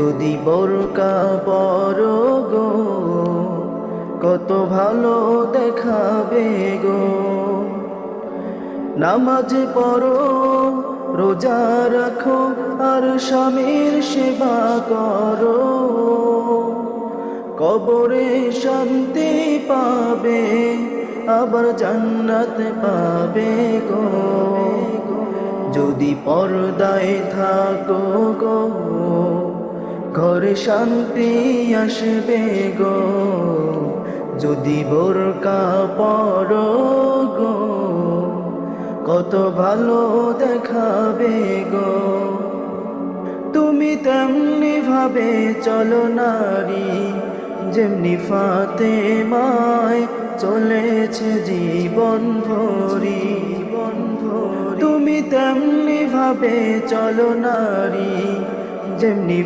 যদি বোরকা পরো গো কত ভালো দেখাবে গো। নামাজ পড়ো, রোজা রাখো, আর স্বামীর সেবা করো, কবরে শান্তি পাবে, আবার জান্নাত পাবে গো। যদি পর্দায় থাকো গো ঘরে শান্তি আসবে গো। যদি বোরকা পরো গো কত ভালো দেখাবে গো। তুমি তেমনি ভাবে চলো নারী, যেমনি ফাতেমায় চলেছে জীবন ভরি। তুমি তেমনি ভাবে চলো নারী, যেমনি